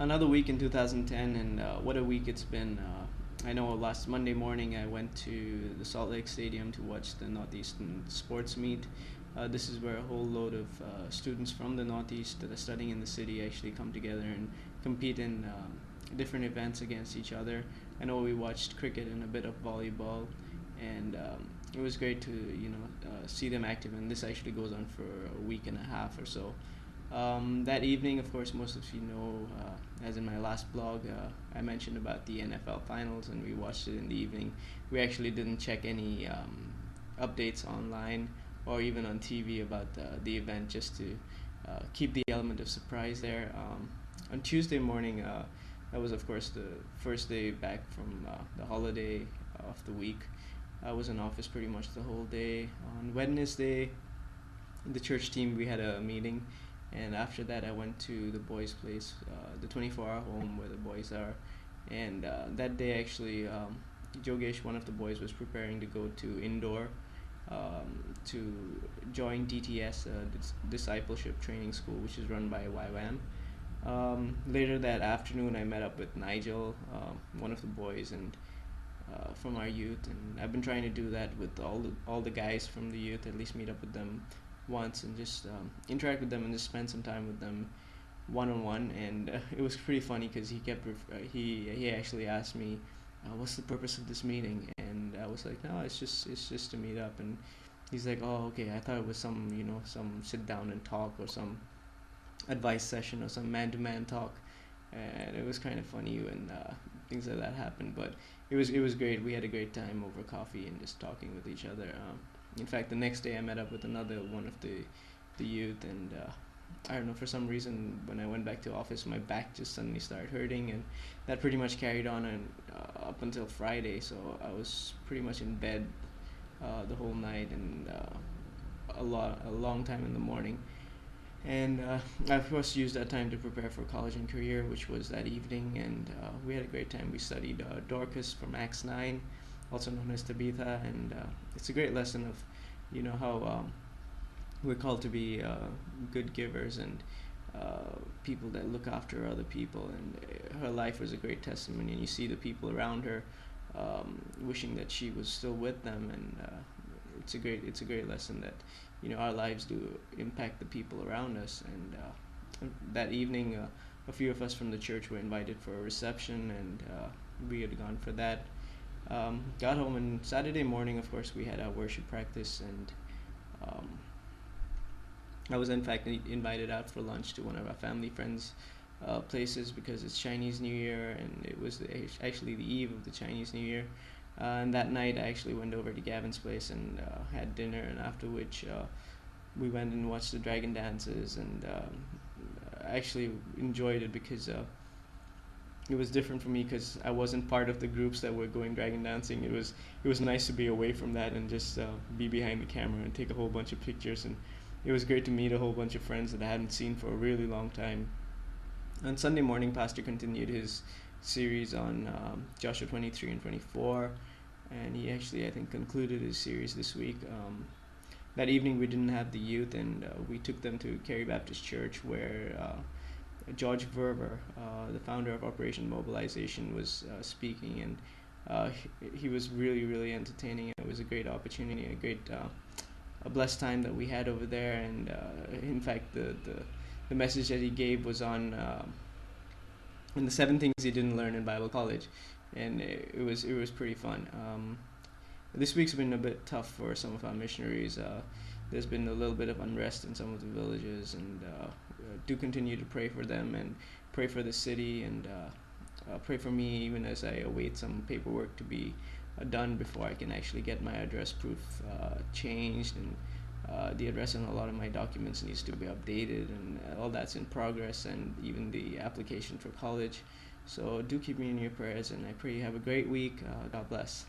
Another week in 2010, and what a week it's been. I know last Monday morning I went to the Salt Lake Stadium to watch the Northeastern Sports Meet. This is where a whole load of students from the Northeast that are studying in the city actually come together and compete in different events against each other. I know we watched cricket and a bit of volleyball, and it was great to see them active. And this actually goes on for a week and a half or so. That evening, of course, most of you know, as in my last blog, I mentioned about the NFL Finals, and we watched it in the evening. We actually didn't check any updates online or even on TV about the event, just to keep the element of surprise there. On Tuesday morning, that was, of course, the first day back from the holiday of the week. I was in office pretty much the whole day. On Wednesday, the church team, we had a meeting, and after that I went to the boys place, the 24-hour home where the boys are. And that day actually, Jogesh, one of the boys, was preparing to go to indoor, to join DTS, discipleship training school, which is run by YWAM. Later that afternoon I met up with Nigel, one of the boys, and from our youth, and I've been trying to do that with all the guys from the youth, at least meet up with them once and just interact with them and just spend some time with them one on one. And it was pretty funny because he actually asked me, "What's the purpose of this meeting?" And I was like, "No, it's just to meet up." And he's like, "Oh, okay. I thought it was some sit down and talk, or some advice session, or some man to man talk." And it was kind of funny when things like that happened. But it was great. We had a great time over coffee and just talking with each other. In fact, the next day I met up with another one of the youth, and I don't know, for some reason when I went back to office, my back just suddenly started hurting, and that pretty much carried on and up until Friday. So I was pretty much in bed the whole night, and a long time in the morning. And I of course used that time to prepare for college and career, which was that evening, and we had a great time. We studied Dorcas from Acts 9, also known as Tabitha, and it's a great lesson of, how we're called to be good givers and people that look after other people. And her life was a great testimony, and you see the people around her wishing that she was still with them, and it's a great lesson that our lives do impact the people around us. And that evening, a few of us from the church were invited for a reception, and we had gone for that. Got home, and Saturday morning, of course, we had our worship practice, and um, I was in fact invited out for lunch to one of our family friends' places, because it's Chinese New Year, and it was actually the eve of the Chinese New Year. And that night, I actually went over to Gavin's place and had dinner, and after which we went and watched the dragon dances, and I actually enjoyed it because it was different for me, because I wasn't part of the groups that were going dragon dancing. It was nice to be away from that and just be behind the camera and take a whole bunch of pictures. And it was great to meet a whole bunch of friends that I hadn't seen for a really long time. On Sunday morning, Pastor continued his series on Joshua 23 and 24, and he actually, I think, concluded his series this week. That evening, we didn't have the youth, and we took them to Cary Baptist Church, where George Verver, the founder of Operation Mobilization, was speaking, and he was really, really entertaining. It was a great opportunity, a blessed time that we had over there. And in fact, the message that he gave was on the 7 things he didn't learn in Bible college, and it was pretty fun. This week's been a bit tough for some of our missionaries. There's been a little bit of unrest in some of the villages, and do continue to pray for them and pray for the city, and pray for me even as I await some paperwork to be done before I can actually get my address proof changed, and the address on a lot of my documents needs to be updated, and all that's in progress, and even the application for college. So do keep me in your prayers, and I pray you have a great week. God bless.